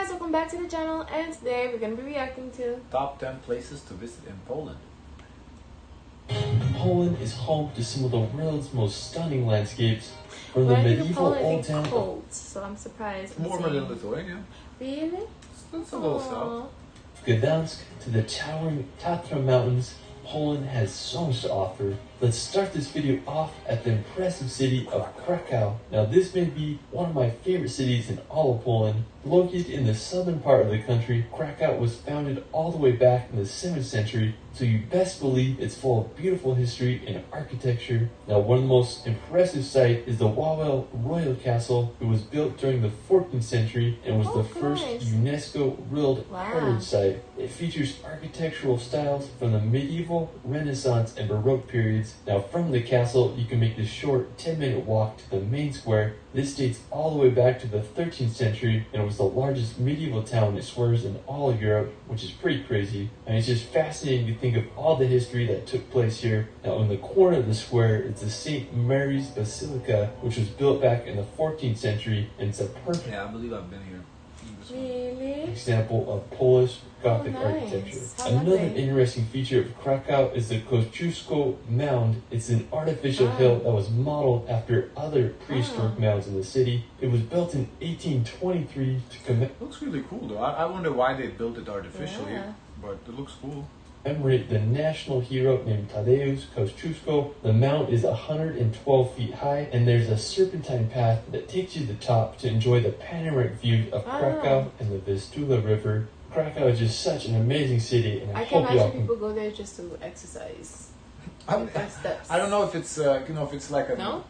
guys, welcome back to the channel, and today we're going to be reacting to Top 10 places to visit in Poland. Poland is home to some of the world's most stunning landscapes, from the when I think of medieval Poland, I old think town. cold, so I'm surprised. More than Lithuania. Really? It's a little south. Gdansk to the towering Tatra Mountains, Poland has so much to offer. Let's start this video off at the impressive city of Krakow. Now this may be one of my favorite cities in all of Poland. Located in the southern part of the country, Krakow was founded all the way back in the 7th century, so you best believe it's full of beautiful history and architecture. Now one of the most impressive sites is the Wawel Royal Castle. It was built during the 14th century and was the first UNESCO World Heritage Site. It features architectural styles from the medieval, Renaissance, and Baroque periods. Now from the castle, you can make the short 10-minute walk to the main square. This dates all the way back to the 13th century and was the largest medieval town and squares in all of Europe, which is pretty crazy. And it's just fascinating to think of all the history that took place here. Now in the corner of the square is the St. Mary's Basilica, which was built back in the 14th century, and it's a perfect Yeah, I believe I've been here. Really? example of Polish Gothic architecture. Another interesting feature of Krakow is the Kosciuszko Mound. It's an artificial hill that was modeled after other prehistoric mounds in the city. It was built in 1823 to Looks really cool though. I wonder why they built it artificially, but it looks cool. commemorate the national hero named Tadeusz Kosciuszko. The mount is 112 feet high, and there's a serpentine path that takes you to the top to enjoy the panoramic view of Krakow and the Vistula River. Krakow is just such an amazing city, and I can hope y'all imagine people go there just to exercise. I don't know if it's if it's like a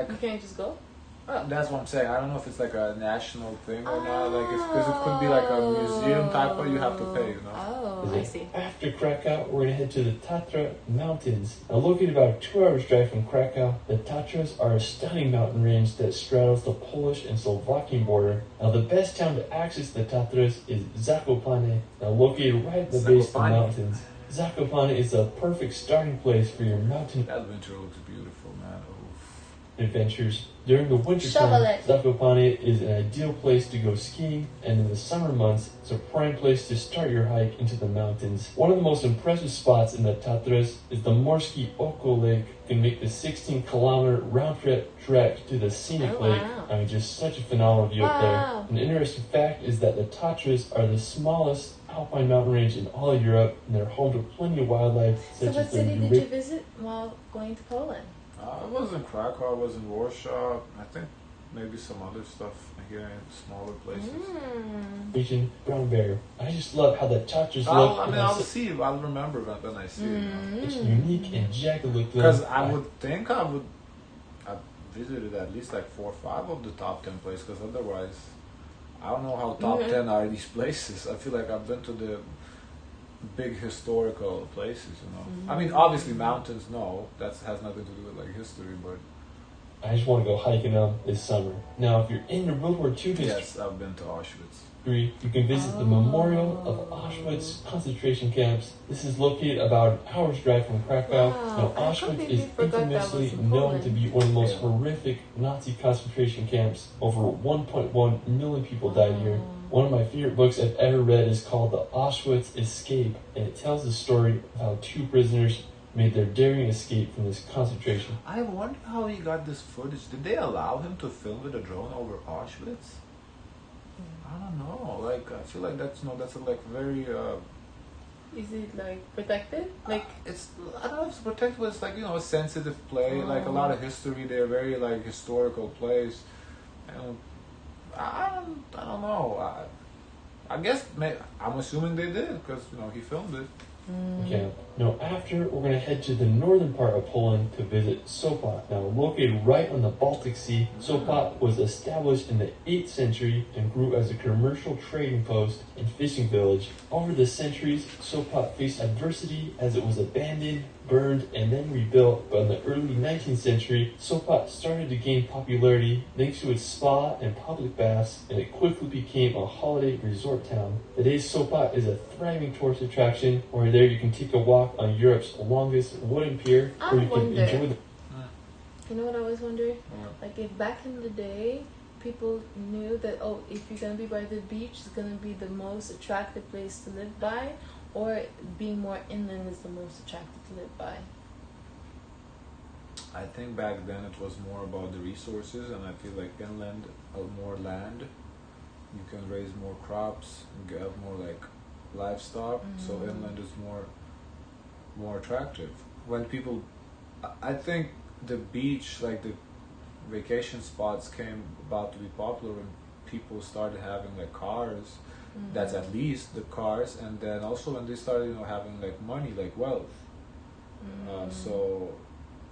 you can't just go. That's what I'm saying. I don't know if it's like a national thing or not. Like, because it could be like a museum type, but you have to pay. Oh, I see. After Krakow, we're gonna head to the Tatra Mountains. Now, located about a 2-hour drive from Krakow, the Tatras are a stunning mountain range that straddles the Polish and Slovakian border. Now, the best town to access the Tatras is Zakopane. Now, located right at the base of the mountains. Zakopane is a perfect starting place for your mountain adventure. Looks beautiful, man. adventures. During the winter time, Zakopane is an ideal place to go skiing, and in the summer months, it's a prime place to start your hike into the mountains. One of the most impressive spots in the Tatras is the Morski Oko Lake. You can make the 16-kilometer round-trip trek to the scenic lake. I mean, just such a phenomenal view up there. An interesting fact is that the Tatras are the smallest alpine mountain range in all of Europe, and they're home to plenty of wildlife. So what city did you visit while going to Poland? I was in Krakow, I was in Warsaw, I think maybe some other stuff here in smaller places. Region Brown Bear. I just love how the Tatras look. I'll see it, I'll remember when I see it. It's unique and jagged look. Because I would think I've visited at least like 4 or 5 of the top 10 places, because otherwise, I don't know how top 10 are these places. I feel like I've been to the big historical places, I mean, obviously mountains, no, that has nothing to do with like history, but I just want to go hiking them this summer. Now, if you're into World War II history, yes, I've been to Auschwitz. You can visit the Memorial of Auschwitz concentration camps. This is located about an hour's drive from Krakow. Now, Auschwitz is infamously known to be one of the most horrific Nazi concentration camps. Over 1.1 million people died here. One of my favorite books I've ever read is called The Auschwitz Escape, and it tells the story of how 2 prisoners made their daring escape from this concentration. I wonder how he got this footage. Did they allow him to film with a drone over Auschwitz? I don't know. Like, I feel like that's like very. Is it like protected? Like it's, I don't know if it's protected, but it's like, a sensitive play. Like a lot of history. They're very like historical plays. And I don't know. I guess I'm assuming they did, because he filmed it. Okay. Now, after, we're going to head to the northern part of Poland to visit Sopot. Now, located right on the Baltic Sea, Sopot was established in the 8th century and grew as a commercial trading post and fishing village. Over the centuries, Sopot faced adversity as it was abandoned, burned, and then rebuilt, but in the early 19th century, Sopot started to gain popularity thanks to its spa and public baths, and it quickly became a holiday resort town. Today, Sopot is a thriving tourist attraction, where there you can take a walk on Europe's longest wooden pier, where you can enjoy the... You know what I was wondering? Like, if back in the day, people knew that, oh, if you're gonna be by the beach, it's gonna be the most attractive place to live by, or being more inland is the most attractive to live by? I think back then it was more about the resources, and I feel like inland, more land, you can raise more crops, you have more like livestock. So inland is more attractive. When people, I think the beach, like the vacation spots, came about to be popular when people started having like cars. That's at least the cars, and then also when they started, having like money, like wealth. So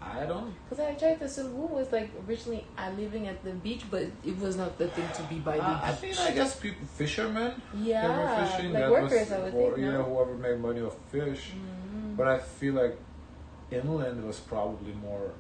I don't. Because I tried to. So who was like originally living at the beach, but it was not the thing to be by the I beach. mean, I guess people, fishermen, Yeah, they were fishing. like That workers, was, I would think. No? whoever made money off fish. But I feel like inland was probably more.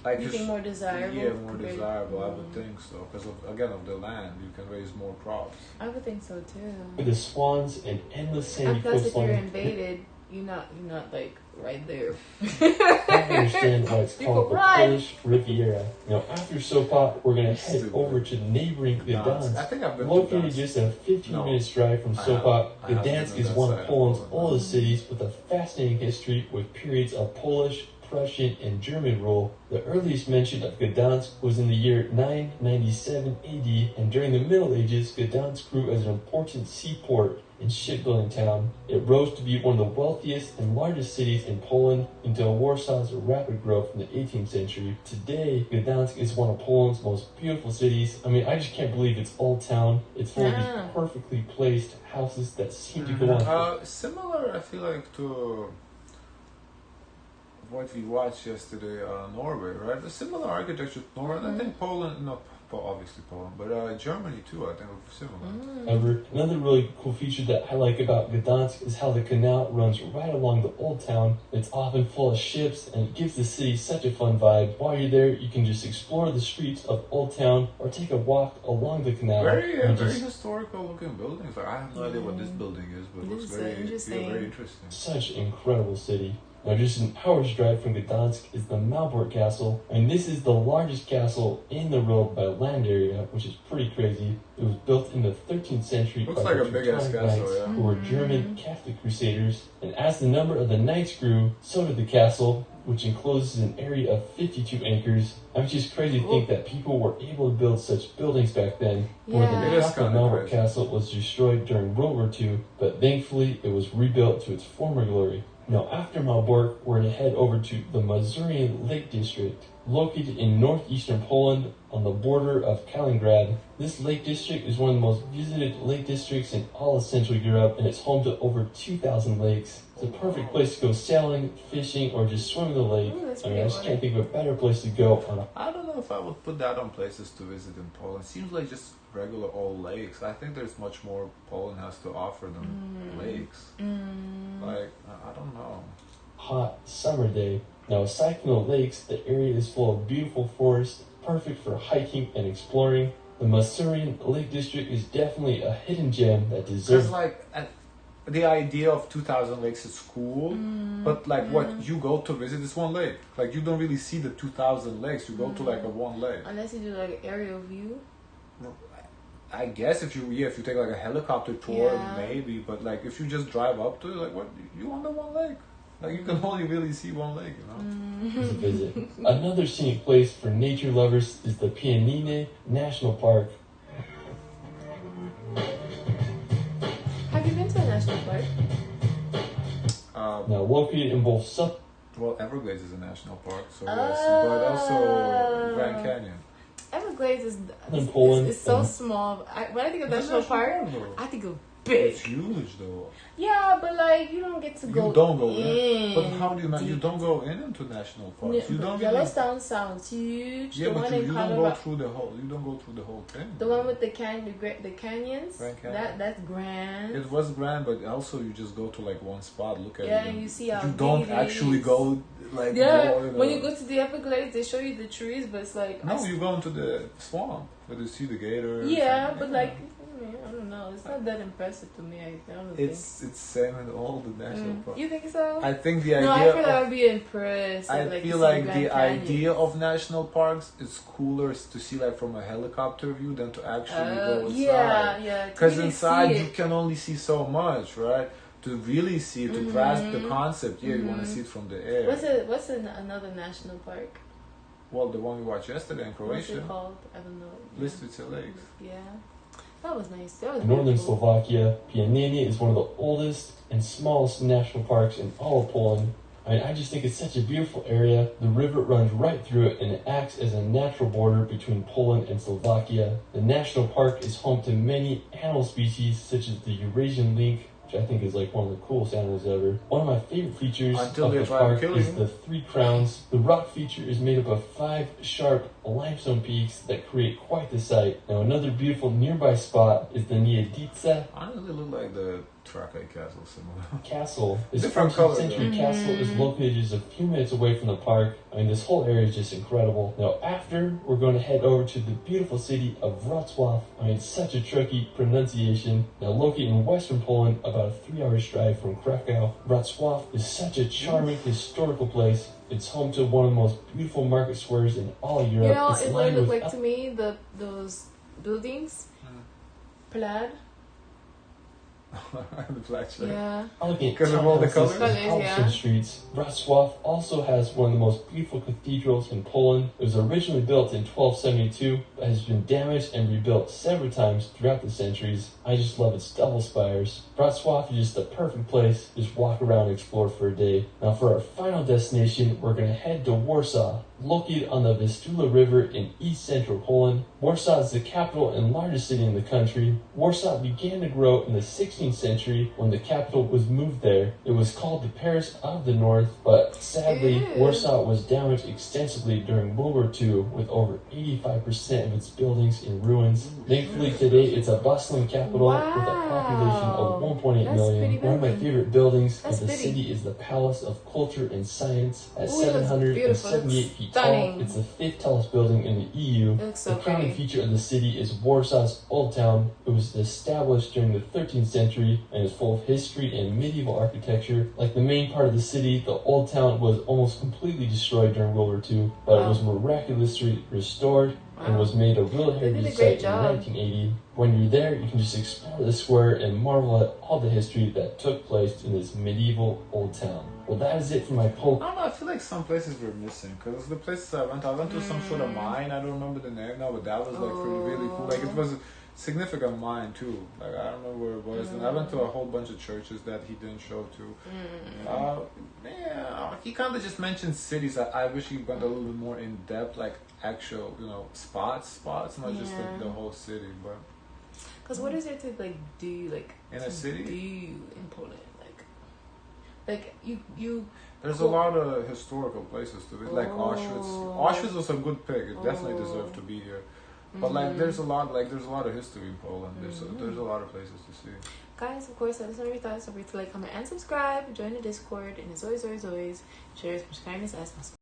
Like You think more desirable? Yeah, more desirable. I would think so, because of the land, you can raise more crops. I would think so too. With the swans and endless sandy And plus, if you're coastline. invaded, you're not like right there. I understand why it's People called the run. Polish Riviera. Now, after Sopa, we're going to head Stupid. over to the neighboring Gdansk. I think I've been to Located Gdansk. just a 15 No. minutes drive from I Sopa, have Gdansk been is to one that of side. Poland's oldest cities with a fascinating history with periods of Polish, Prussian, and German rule. The earliest mention of Gdansk was in the year 997 AD, and during the Middle Ages, Gdansk grew as an important seaport and shipbuilding town. It rose to be one of the wealthiest and largest cities in Poland until Warsaw's rapid growth in the 18th century. Today, Gdansk is one of Poland's most beautiful cities. I mean, I just can't believe it's old town. It's full of these perfectly placed houses that seem to go on. Similar, I feel like, to what we watched yesterday, Norway, right? A similar architecture to Norway, and I think Poland, not obviously Poland, but Germany too, I think was similar. However, another really cool feature that I like about Gdansk is how the canal runs right along the old town. It's often full of ships, and it gives the city such a fun vibe. While you're there, you can just explore the streets of Old Town or take a walk along the canal. Very and very just historical looking buildings. Like, I have no idea what this building is, but it looks This is very interesting. very interesting. such an incredible city. Now, just an hour's drive from Gdansk is the Malbork Castle, and this is the largest castle in the world by land area, which is pretty crazy. It was built in the 13th century Looks by like the a big-ass Teutonic castle, Knights, yeah. who were German Catholic crusaders. And as the number of the knights grew, so did the castle, which encloses an area of 52 acres. I'm just crazy to think that people were able to build such buildings back then. More than Yeah. It is half of kinda Malbork crazy. Castle was destroyed during World War II, but thankfully it was rebuilt to its former glory. Now, after Malbork, we're going to head over to the Mazurian Lake District. Located in northeastern Poland on the border of Kaliningrad, this lake district is one of the most visited lake districts in all of Central Europe, and it's home to over 2,000 lakes. It's a perfect place to go sailing, fishing, or just swim in the lake. Ooh, that's I mean, I just pretty can't think of a better place to go on a I don't know if I would put that on places to visit in Poland. Seems like just regular old lakes. I think there's much more Poland has to offer than lakes. Like, I don't know. hot summer day. Now, aside from the lakes, the area is full of beautiful forests, perfect for hiking and exploring. The Masurian Lake District is definitely a hidden gem that Because deserves. like the idea of 2,000 lakes is cool, but like what you go to visit is one lake. Like, you don't really see the 2,000 lakes. You go to like a one lake. Unless you do like an aerial view. I guess if you take like a helicopter tour, Yeah. maybe. But like if you just drive up to it, like what you on the one lake. Like, you can only really see one lake, you know. As a visit. Another scenic place for nature lovers is the Pianine National Park. Have you been to a national park? Now, located in both Well, Everglades is a national park, so yes, but also Grand Canyon. Everglades In Poland, is so and- small. When I think of It's a national park, though. I think of It's big. huge though. Yeah, but like you don't get to go. You don't go in. But how do you deep. you don't go into national parks? You don't really. Yellowstone sounds huge. Yeah, The but one you in don't go Colorado. through the whole. You don't go through the whole thing. The one with the canyons. Grand Canyon. That's grand. It was grand, but also you just go to like one spot, look at Yeah, it. and you see how You don't big it actually is. go like. Yeah, more, when you go to the Everglades, they show you the trees, but it's like No, you go into the swamp where you see the gators. yeah, and- but like I don't know. know. It's not that impressive to me. I don't It's same in all the national parks. You think so? I think the idea. No, I feel like I'd be impressed. I feel like the idea of national parks is cooler to see like from a helicopter view than to actually go inside. Yeah. Because inside you can only see so much, right? To really see it, to grasp the concept, you want to see it from the air. What's another national park? Well, the one we watched yesterday in Croatia. What's it called? I don't know. Listice Lakes. Yeah. That was nice. That was In northern beautiful. Slovakia, Pienenie is one of the oldest and smallest national parks in all of Poland. I mean, I just think it's such a beautiful area. The river runs right through it, and it acts as a natural border between Poland and Slovakia. The national park is home to many animal species, such as the Eurasian lynx, which I think is like one of the coolest animals ever. One of my favorite features of the park is the 3 crowns. The rock feature is made up of 5 sharp limestone peaks that create quite the sight. Now, another beautiful nearby spot is the Niedica Honestly, it look like the Trakai Castle similar. Castle. This Different 14th color, century though. castle is located just a few minutes away from the park. I mean, this whole area is just incredible. Now, after, we're going to head over to the beautiful city of Wrocław. I mean, such a tricky pronunciation. Now, located in western Poland, about a 3-hour drive from Krakow. Wrocław is such a charming historical place. It's home to one of the most beautiful market squares in all Europe. You know, It's it lined looked with like to me those buildings, plaid. The black shirt. Yeah. elegant Because of all the townhouses colors? and Alpstone streets. Wrocław also has one of the most beautiful cathedrals in Poland. It was originally built in 1272, but has been damaged and rebuilt several times throughout the centuries. I just love its double spires. Wrocław is just the perfect place to just walk around and explore for a day. Now for our final destination, we're going to head to Warsaw. Located on the Vistula River in east-central Poland, Warsaw is the capital and largest city in the country. Warsaw began to grow in the 16th century when the capital was moved there. It was called the Paris of the North, but sadly, Ew. Warsaw was damaged extensively during World War II, with over 85% of its buildings in ruins. Thankfully, today it's a bustling capital with a population of 1.8 That's million. pretty One of my big. favorite buildings That's of the pretty. city is the Palace of Culture and Science at Ooh, it looks 778 feet stunning. tall. It's the 5th tallest building in the EU. It looks so The crowning pretty. feature of the city is Warsaw's Old Town. It was established during the 13th century and is full of history and medieval architecture. Like the main part of the city, the Old Town was almost completely destroyed during World War II, but it was miraculously restored and was made a World They did a Heritage great Site in job. 1980. When you're there, you can just explore the square and marvel at all the history that took place in this medieval old town. Well, that is it for my I poke. don't know, I feel like some places were missing because the places I went to some sort of mine. I don't remember the name now, but that was like really cool. Like it was a significant mine too. Like I don't know where it was. And I went to a whole bunch of churches that he didn't show to. Yeah, he kind of just mentioned cities. I wish he went a little bit more in depth, like actual, spots, not just the whole city. But Because what is there to like do like in a city, do in Poland like you there's a lot of historical places to visit, like Auschwitz. Auschwitz was a good pick. It definitely deserved to be here. But like, there's a lot of history in Poland. There's a lot of places to see. guys, of course, let us know your thoughts. Don't forget to like, comment, and subscribe. Join the Discord, and as always, share as much kindness as possible.